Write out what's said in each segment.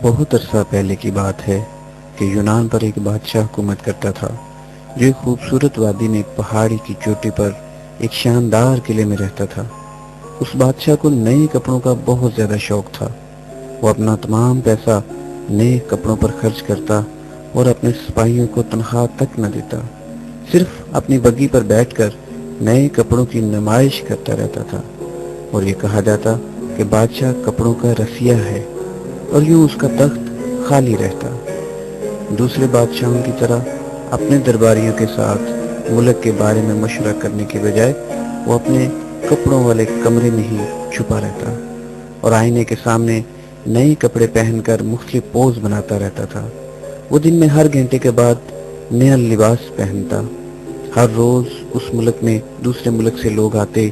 بہت عرصہ پہلے کی بات ہے کہ یونان پر ایک بادشاہ حکومت کرتا تھا جو ایک خوبصورت وادی میں ایک پہاڑی کی چوٹی پر ایک شاندار قلعے میں رہتا تھا۔ اس بادشاہ کو نئے کپڑوں کا بہت زیادہ شوق تھا۔ وہ اپنا تمام پیسہ نئے کپڑوں پر خرچ کرتا اور اپنے سپاہیوں کو تنخواہ تک نہ دیتا، صرف اپنی بگھی پر بیٹھ کر نئے کپڑوں کی نمائش کرتا رہتا تھا، اور یہ کہا جاتا کہ بادشاہ کپڑوں کا رسیا ہے، اور یوں اس کا تخت خالی رہتا۔ دوسرے بادشاہوں کی طرح اپنے درباریوں کے ساتھ ملک کے بارے میں مشورہ کرنے کے بجائے وہ اپنے کپڑوں والے کمرے میں ہی چھپا رہتا اور آئینے کے سامنے نئے کپڑے پہن کر مختلف پوز بناتا رہتا تھا۔ وہ دن میں ہر گھنٹے کے بعد نیا لباس پہنتا۔ ہر روز اس ملک میں دوسرے ملک سے لوگ آتے۔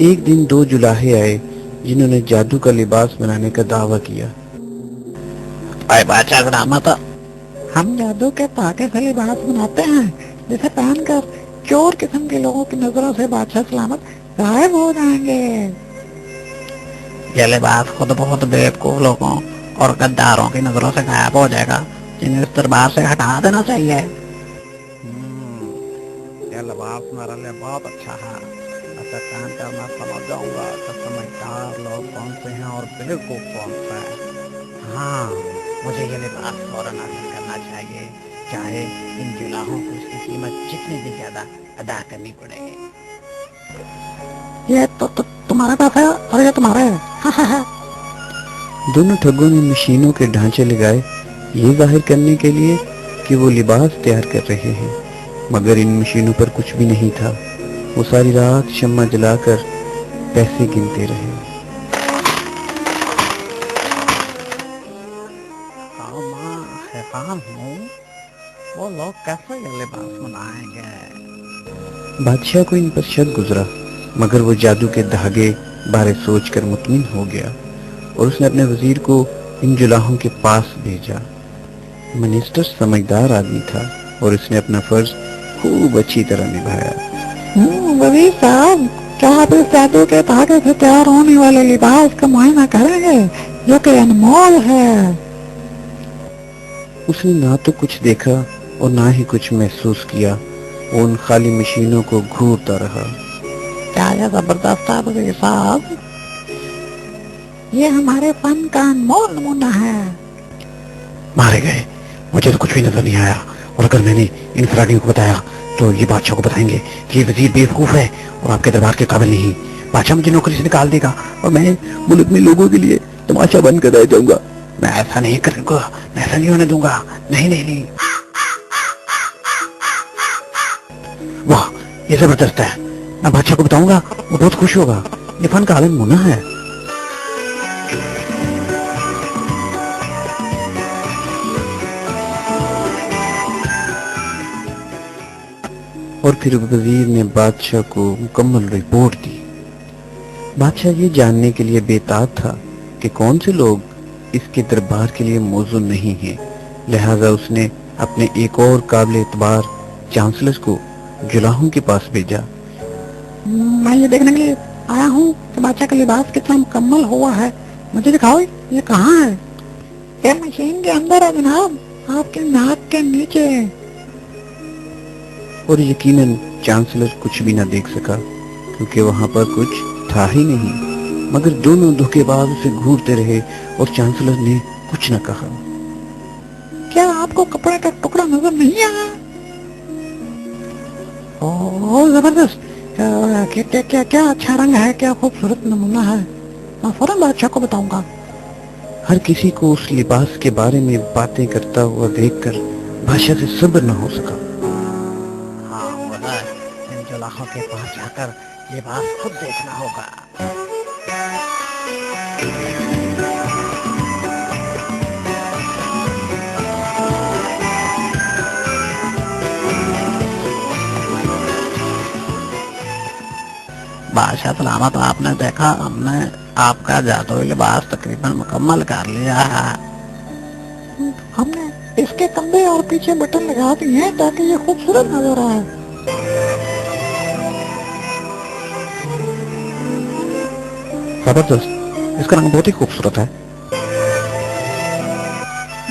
ایک دن 2 جلاہے آئے جنہوں نے جادو کا لباس بنانے کا دعویٰ کیا۔ اے بادشاہ سلامت، ہم جادو کے طاقت سے لباس بناتے ہیں جسے پہن کر چور قسم کے لوگوں کی نظروں سے بادشاہ سلامت غائب ہو جائیں گے۔ یہ لباس خود بہت بیوقوف لوگوں اور غداروں کی نظروں سے غائب ہو جائے گا جنہیں اس دربار سے ہٹا دینا چاہیے۔ یہ لباس میرے لیے بہت اچھا ہے، ایسا پہن کر میں سمجھ جاؤں گا کہ سمجھدار لوگ کون سے ہیں اور بیوقوف کون سے ہیں۔ ہاں، مجھے یہ لباس فوراً حاصل کرنا چاہیے، چاہے ان جلاہوں کو اس کی قیمت جتنی بھی زیادہ ادا کرنی پڑے۔ یہ تو تمہارے پاس ہے اور یہ تمہارے ہے۔ دونوں ٹھگوں نے مشینوں کے ڈھانچے لگائے یہ ظاہر کرنے کے لیے کہ وہ لباس تیار کر رہے ہیں، مگر ان مشینوں پر کچھ بھی نہیں تھا۔ وہ ساری رات شمع جلا کر پیسے گنتے رہے۔ حیران ہوں، وہ لوگ کیسے یہ لباس بنائیں گے؟ بادشاہ کو ان پر شک گزرا، مگر وہ جادو کے دھاگے بارے سوچ کر مطمئن ہو گیا اور اس نے اپنے وزیر کو ان جلاہوں کے پاس بھیجا۔ منسٹر سمجھدار آدمی تھا اور اس نے اپنا فرض خوب اچھی طرح نبھایا۔ وزیر صاحب، کیا آپ اس جادو کے دھاگے سے تیار ہونے والے لباس کا معائنہ کریں گے جو کہ انمول ہے؟ اس نے نہ تو کچھ دیکھا اور نہ ہی کچھ محسوس کیا، وہ ان خالی مشینوں کو گھورتا رہا۔ کیا یہ زبردست ہے وزیر صاحب؟ یہ ہمارے فن کا انمول نمونہ ہے۔ مارے گئے، مجھے تو کچھ بھی نظر نہیں آیا، اور اگر میں نے ان فراڈیوں کو بتایا تو یہ بادشاہ کو بتائیں گے کہ یہ وزیر بیوقوف ہے اور آپ کے دربار کے قابل نہیں۔ بادشاہ مجھے نوکری سے نکال دے گا اور میں ملک میں لوگوں کے لیے تماشا بن کر رہ جاؤں گا۔ میں ایسا نہیں کروں گا، میں ایسا نہیں ہونے دوں گا، نہیں نہیں نہیں۔ واہ، یہ زبردست ہے، میں بادشاہ کو بتاؤں گا، وہ بہت خوش ہوگا، یہ فن کا عالم نمونہ ہے۔ اور پھر وزیر نے بادشاہ کو مکمل رپورٹ دی۔ بادشاہ یہ جاننے کے لیے بے تاب تھا کہ کون سے لوگ اس کے دربار کے لیے موزوں نہیں ہیں، لہذا اس نے اپنے ایک اور قابل اعتبار چانسلر کو جلاہوں کے پاس بھیجا۔ میں یہ دیکھنے کے لیے آیا ہوں کہ بادشاہ کا لباس کتنا مکمل ہوا ہے، مجھے دکھاؤ یہ کہاں ہے؟ یہ مشین کے اندر ہے جناب، آپ کے ناک کے نیچے۔ اور یقیناً چانسلر کچھ بھی نہ دیکھ سکا کیونکہ وہاں پر کچھ تھا ہی نہیں، مگر دونوں دھوکے باز اسے گھورتے رہے اور چانسلر نے کچھ نہ کہا۔ کیا آپ کو کپڑے کا ٹکڑا نظر نہیں آیا؟ اوہ زبردست، کیا اچھا رنگ ہے، کیا خوبصورت نمونہ ہے، میں فوراً بادشاہ کو بتاؤں گا۔ ہر کسی کو اس لباس کے بارے میں باتیں کرتا ہوا دیکھ کر بادشاہ سے صبر نہ ہو سکا۔ ہاں، ان جلاہوں کے پاس جا کر لباس خود دیکھنا ہوگا۔ بادشاہ سلامت، آپ نے دیکھا، ہم نے آپ کا جادوئی لباس تقریباً مکمل کر لیا ہے۔ ہم نے اس کے کندھے اور پیچھے بٹن لگا دیے ہیں تاکہ یہ خوبصورت نظر آئے۔ زبردست، اس کا رنگ بہت ہی خوبصورت ہے۔